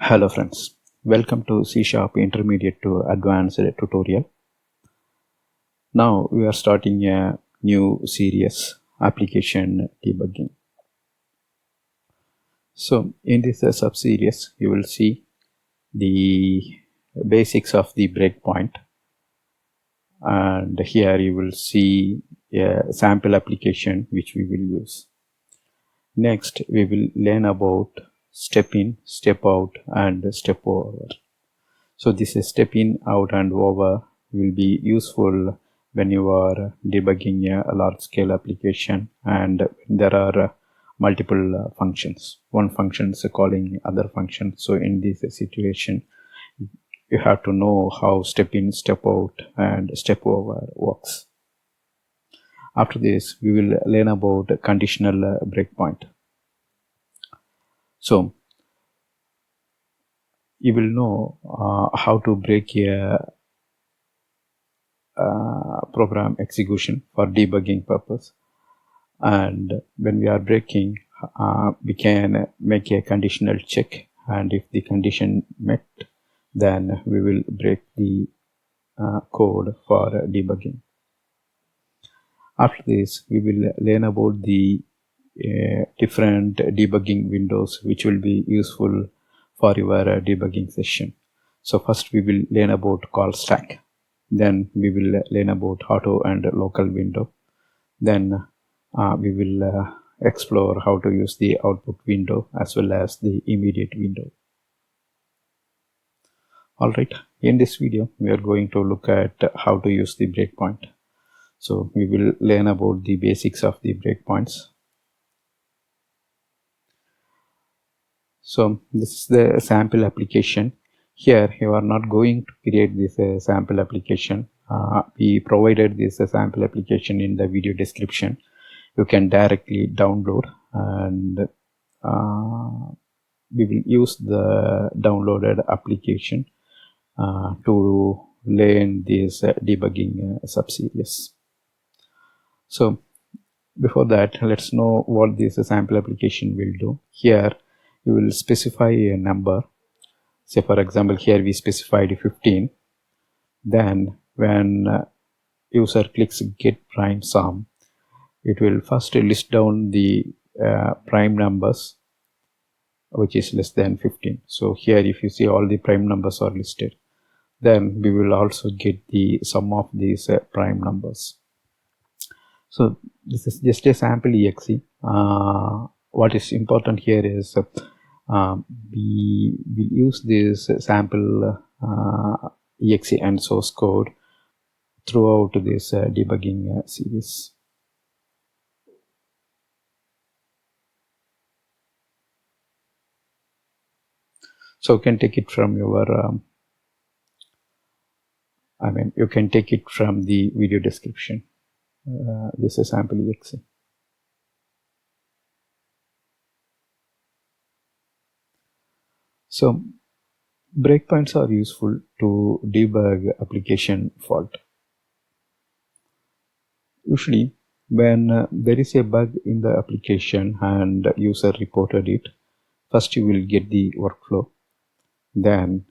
Hello friends, welcome to C# Intermediate to Advanced tutorial. Now we are starting a new series, application debugging. So in this sub-series you will see the basics of the breakpoint, and here you will see a sample application which we will use. Next we will learn about step in, step out and step over. So this step in, out and over will be useful when you are debugging a large scale application and there are multiple functions. One function is calling other function. So in this situation, you have to know how step in, step out and step over works. After this, we will learn about conditional breakpoint. So you will know how to break a program execution for debugging purpose, and when we are breaking we can make a conditional check, and if the condition met then we will break the code for debugging. After this we will learn about the different debugging windows which will be useful for your debugging session. So first we will learn about call stack. Then we will learn about auto and local window. Then we will explore how to use the output window as well as the immediate window. Alright, in this video we are going to look at how to use the breakpoint. So we will learn about the basics of the breakpoints. So this is the sample application. Here you are not going to create this sample application. We provided this sample application in the video description. You can directly download, and we will use the downloaded application to learn this debugging sub-series. So before that, let's know what this sample application will do. Here you will specify a number. Say for example, here we specified 15. Then when user clicks get prime sum, it will first list down the prime numbers which is less than 15. So here if you see, all the prime numbers are listed. Then we will also get the sum of these prime numbers. So this is just a sample exe. What is important here is we will use this sample exe and source code throughout this debugging series. So you can take it from your you can take it from the video description. This is sample exe. So breakpoints are useful to debug application fault. Usually when there is a bug in the application and user reported it, first you will get the workflow. Then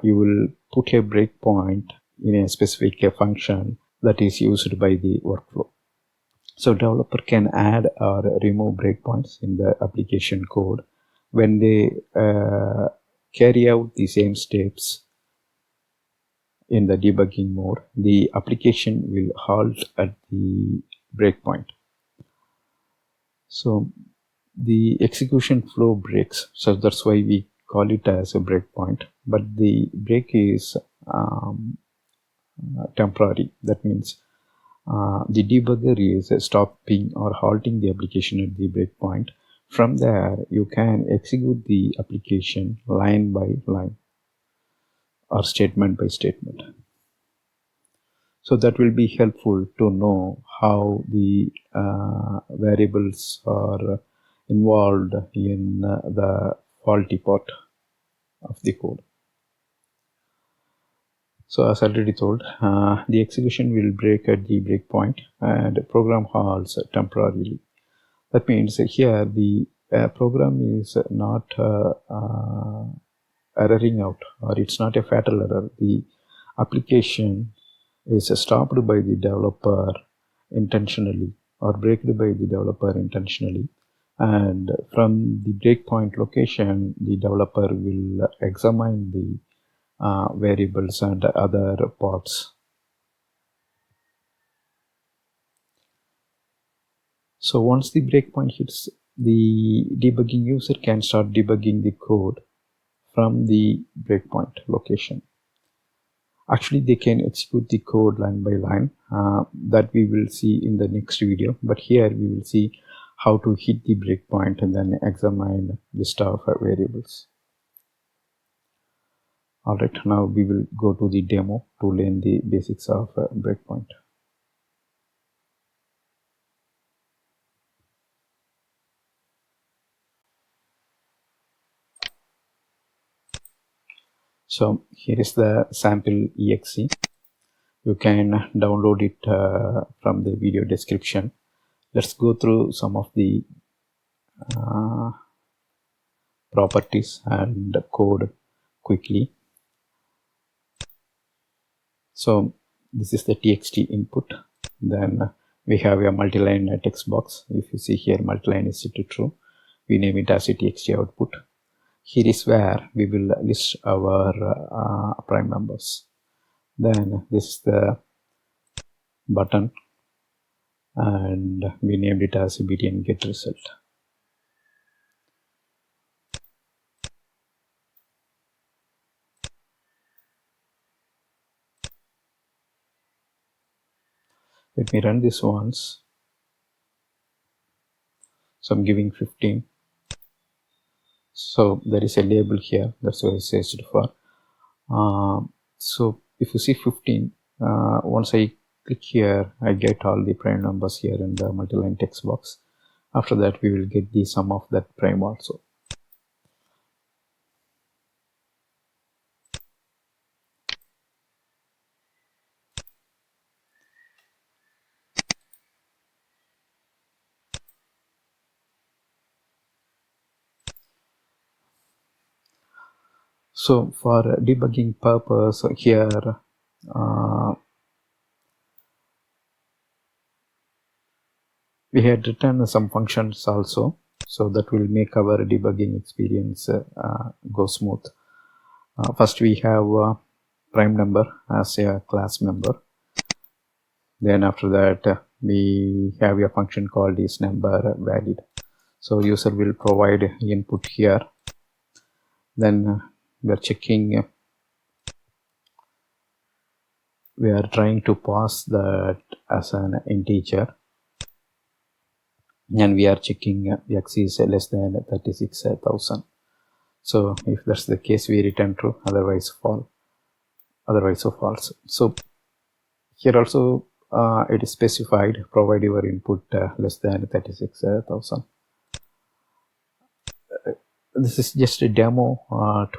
you will put a breakpoint in a specific function that is used by the workflow. So developer can add or remove breakpoints in the application code. When they carry out the same steps in the debugging mode, the application will halt at the breakpoint. So the execution flow breaks, so that's why we call it as a breakpoint, but the break is temporary. That means the debugger is stopping or halting the application at the breakpoint. From there you can execute the application line by line or statement by statement. So that will be helpful to know how the variables are involved in the faulty part of the code. So as already told, the execution will break at the breakpoint and the program halts temporarily. That means here the program is not erroring out, or it's not a fatal error. The application is stopped by the developer intentionally or broken by the developer intentionally, and from the breakpoint location the developer will examine the variables and other parts. So once the breakpoint hits, the debugging user can start debugging the code from the breakpoint location. Actually, they can execute the code line by line, that we will see in the next video. But here we will see how to hit the breakpoint and then examine the stuff variables. Alright, now we will go to the demo to learn the basics of breakpoint. So here is the sample exe. You can download it from the video description. Let's go through some of the properties and code quickly. So this is the txt input. Then we have a multi-line text box. If you see here, multi-line is set to true. We name it as a txt output. Here is where we will list our prime numbers. Then this is the button, and we named it as btn get result. Let me run this once. So I'm giving 15. So there is a label here, that's why it says for. So if you see 15, once I click here, I get all the prime numbers here in the multi-line text box. After that, we will get the sum of that prime also. So for debugging purpose here, we had written some functions also, so that will make our debugging experience go smooth. First we have prime number as a class member. Then after that we have a function called is number valid. So user will provide input here. Then we are checking, we are trying to pass that as an integer, and we are checking x is less than 36,000. So if that's the case, we return true, otherwise false. So here also it is specified, provide your input less than 36,000. This is just a demo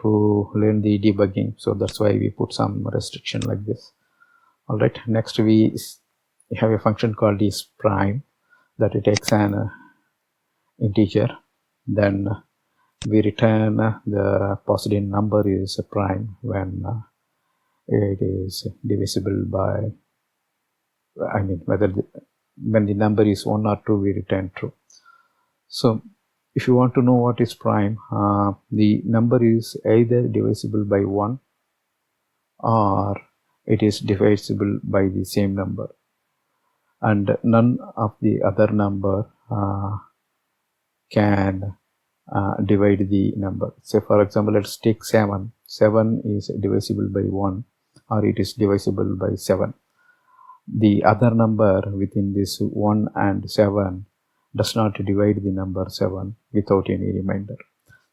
to learn the debugging, so that's why we put some restriction like this. Alright, next we have a function called is prime, that it takes an integer. Then we return the positive number is a prime when it is divisible by, I mean when the number is 1 or 2, we return true. So if you want to know what is prime, the number is either divisible by 1 or it is divisible by the same number, and none of the other number can divide the number. Say for example, let's take 7. 7 is divisible by 1 or it is divisible by 7. The other number within this 1 and 7 does not divide the number 7 without any remainder.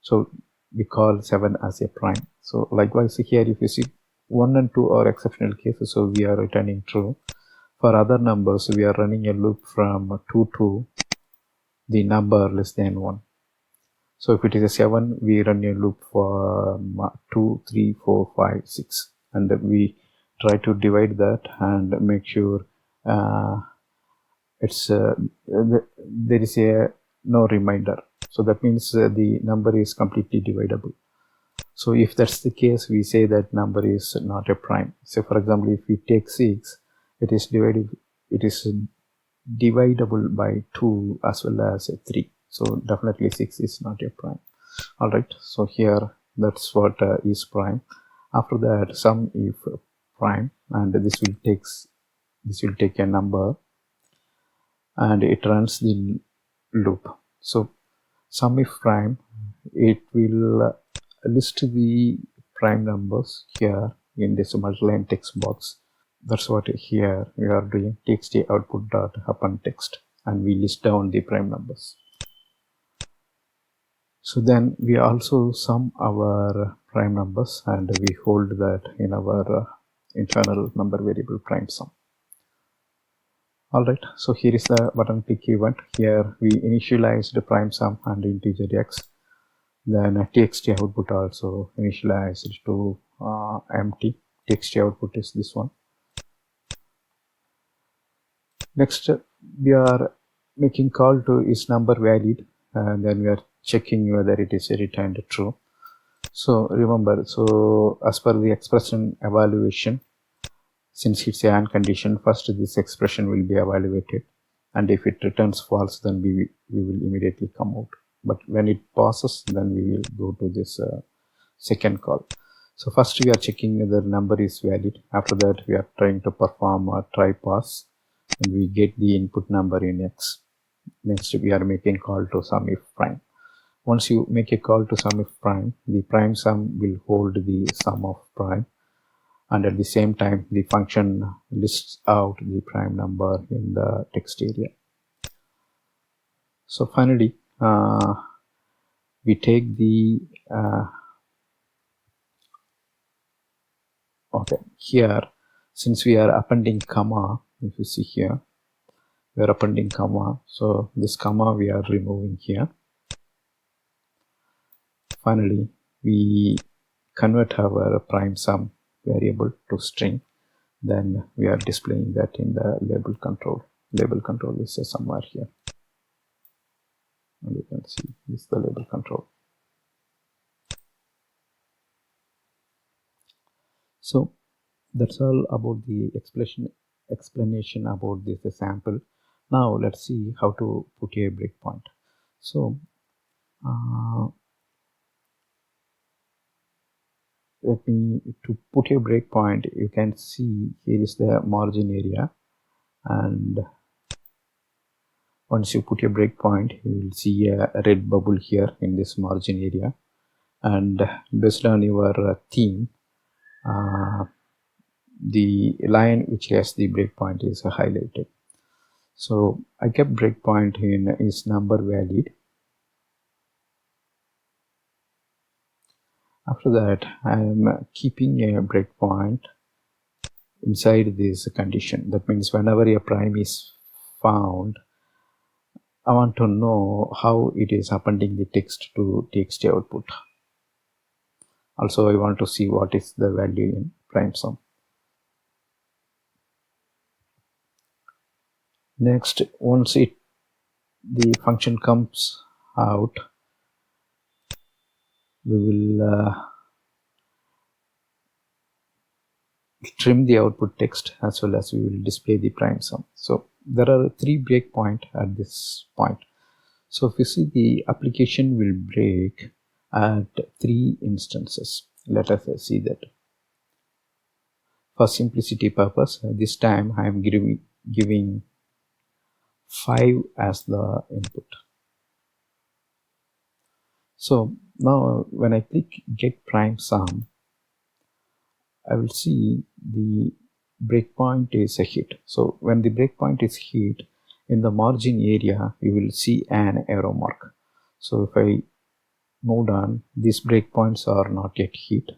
So we call 7 as a prime. So likewise here, if you see 1 and 2 are exceptional cases, so we are returning true. For other numbers, we are running a loop from 2 to the number less than 1. So if it is a 7, we run a loop for 2, 3, 4, 5, 6, and we try to divide that and make sure it's there is a no remainder. So that means the number is completely dividable. So if that's the case, we say that number is not a prime. So for example, if we take 6, it is dividable by 2 as well as 3. So definitely 6 is not a prime. All right, so here that's what is prime. After that, sum if prime, and this will take a number and it runs the loop. So sum if prime, it will list the prime numbers here in this multi-line text box. That's what here we are doing, txt output dot append text, and we list down the prime numbers. So then we also sum our prime numbers and we hold that in our internal number variable prime sum. Alright, so here is the button click event. Here we initialize the prime sum and integer x. Then txt output also initialized to empty. Txt output is this one. Next, we are making call to is number valid, and then we are checking whether it is returned true. So remember, so as per the expression evaluation, since it's a AND condition, first this expression will be evaluated, and if it returns false, then we will immediately come out. But when it passes, then we will go to this second call. So first we are checking whether number is valid. After that, we are trying to perform a try pass, and we get the input number in x. Next, we are making call to sum if prime. Once you make a call to sum if prime, the prime sum will hold the sum of prime, and at the same time the function lists out the prime number in the text area. So finally, we take the okay, here since we are appending comma, if you see here we are appending comma, so this comma we are removing here. Finally, we convert our prime sum variable to string, then we are displaying that in the label control. Label control is somewhere here, and you can see this is the label control. So that's all about the explanation about this sample. Now let's see how to put a breakpoint. So to put a breakpoint, you can see here is the margin area, and once you put a breakpoint, you will see a red bubble here in this margin area, and based on your theme, the line which has the breakpoint is highlighted. So I kept breakpoint in is number valid. After that, I am keeping a breakpoint inside this condition. That means whenever a prime is found, I want to know how it is appending the text to txt output. Also, I want to see what is the value in prime sum. Next, once the function comes out, we will trim the output text as well as we will display the prime sum. So there are 3 breakpoints at this point. So if you see, the application will break at 3 instances. Let us see that. For simplicity purpose, this time I am giving 5 as the input. So now when I click get prime sum, I will see the breakpoint is a hit. So when the breakpoint is hit, in the margin area you will see an arrow mark. So if I move down, these breakpoints are not yet hit.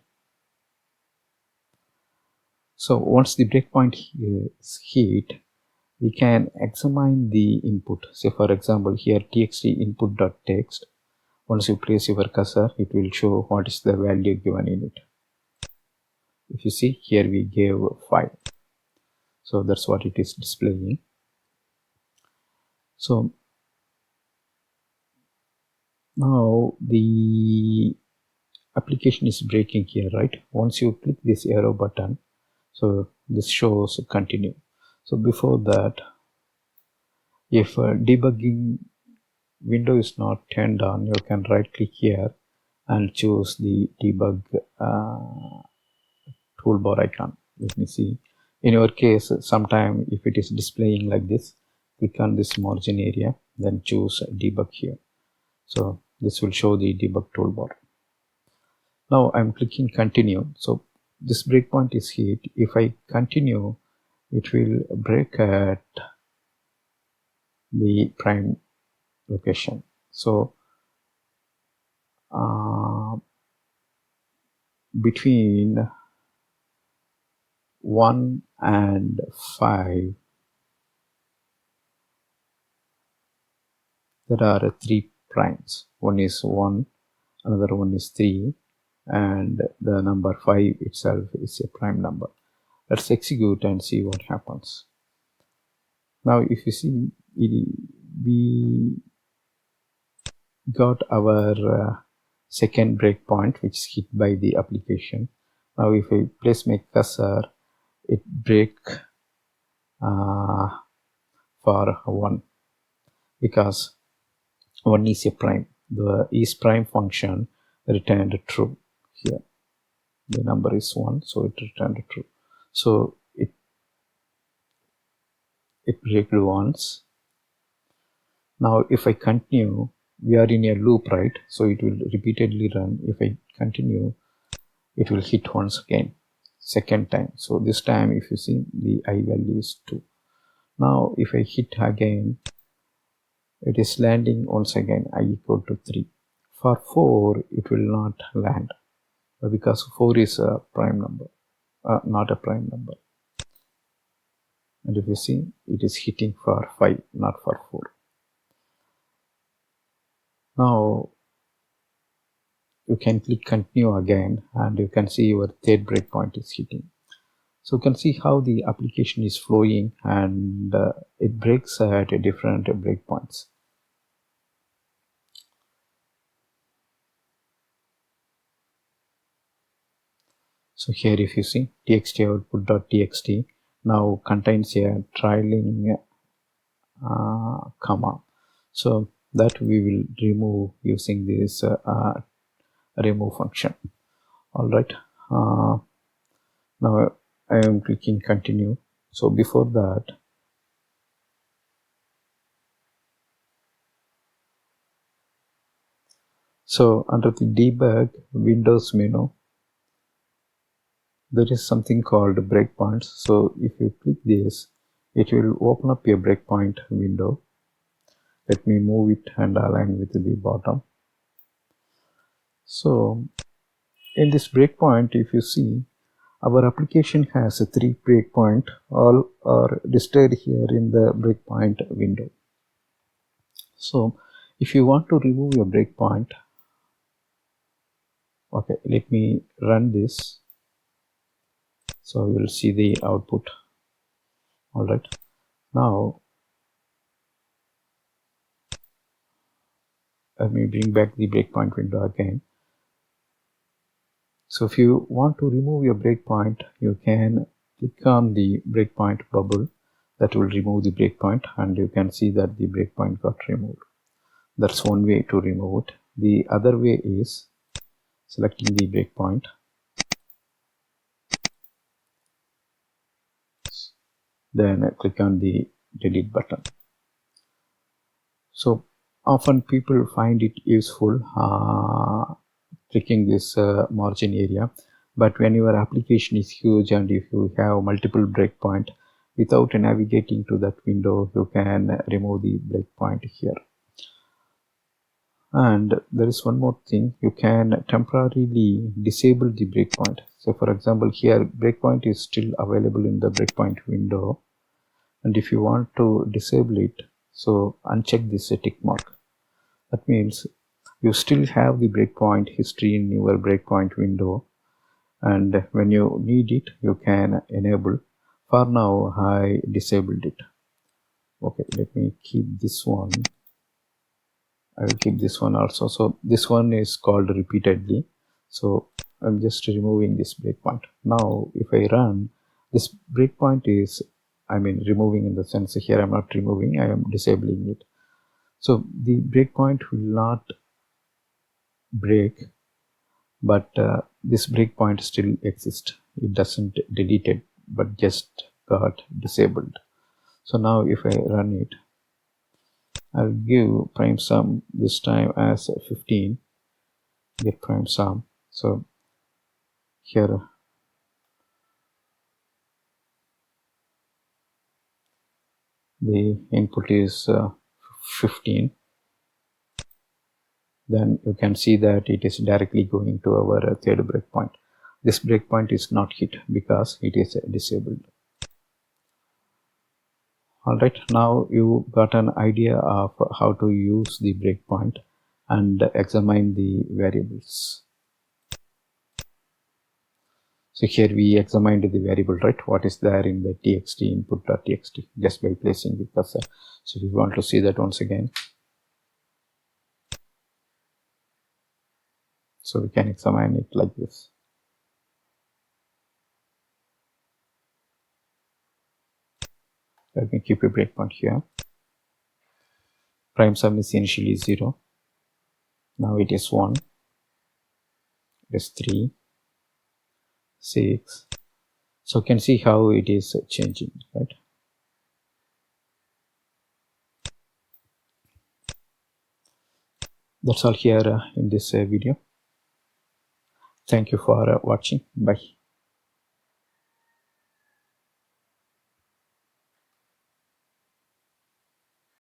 So once the breakpoint is hit, we can examine the input. Say for example, here txt input.text. Once you place your cursor, it will show what is the value given in it. If you see here, we gave 5. So that's what it is displaying. So now application is breaking here, right? Once you click this arrow button, so this shows continue. So before that, if debugging window is not turned on, you can right click here and choose the debug toolbar icon. Let me see. In your case, sometime if it is displaying like this, click on this margin area, then choose debug here. So this will show the debug toolbar. Now I'm clicking continue. So this breakpoint is hit. If I continue, it will break at the prime location. So between 1 and 5, there are 3 primes. One is 1, another one is 3, and the number 5 itself is a prime number. Let's execute and see what happens. Now if you see, we got our second breakpoint, which is hit by the application. Now if I place my cursor, it break for 1, because 1 is a prime. The isPrime function returned true here. The number is 1, so it returned true. So it breaks once. Now if I continue, we are in a loop, right? So it will repeatedly run. If I continue, it will hit once again, second time. So this time, if you see, the I value is 2. Now if I hit again, it is landing once again, I equal to 3. For 4, it will not land, because 4 is a prime number, not a prime number. And if you see, it is hitting for 5, not for 4. Now you can click continue again, and you can see your third breakpoint is hitting. So you can see how the application is flowing, and it breaks at different breakpoints. So here if you see, txt output.txt now contains a trailing comma. So that we will remove using this remove function. All right. Now I am clicking continue. So before that, so under the debug Windows menu, there is something called breakpoints. So if you click this, it will open up a breakpoint window. Let me move it and align with the bottom. So in this breakpoint, if you see, our application has 3 breakpoint. All are displayed here in the breakpoint window. So if you want to remove your breakpoint, okay, let me run this. So you will see the output. All right. Now let me bring back the breakpoint window again. So if you want to remove your breakpoint, you can click on the breakpoint bubble. That will remove the breakpoint, and you can see that the breakpoint got removed. That's one way to remove it. The other way is selecting the breakpoint, then click on the delete button. So often people find it useful clicking this margin area, but when your application is huge and if you have multiple breakpoint, without navigating to that window, you can remove the breakpoint here. And there is one more thing, you can temporarily disable the breakpoint. So for example, here breakpoint is still available in the breakpoint window, and if you want to disable it, so uncheck this tick mark. That means you still have the breakpoint history in your breakpoint window, and when you need it, you can enable. For now, I disabled it. Okay, let me keep this one. I will keep this one also. So this one is called repeatedly. So I'm just removing this breakpoint. Now if I run, this breakpoint is, I mean removing in the sense here I'm not removing, I am disabling it. So the breakpoint will not break, but this breakpoint still exists. It doesn't delete it, but just got disabled. So now if I run it, I'll give prime sum this time as 15, get prime sum. So here the input is 15. Then you can see that it is directly going to our third breakpoint. This breakpoint is not hit because it is disabled. Alright, now you got an idea of how to use the breakpoint and examine the variables. So here we examined the variable, right? What is there in the txt input.txt just by placing the cursor. So we want to see that once again. So we can examine it like this. Let me keep a breakpoint here. Prime sum is initially 0. Now it is 1. It is 3. 6. So you can see how it is changing, right? That's all here in this video. Thank you for watching. Bye.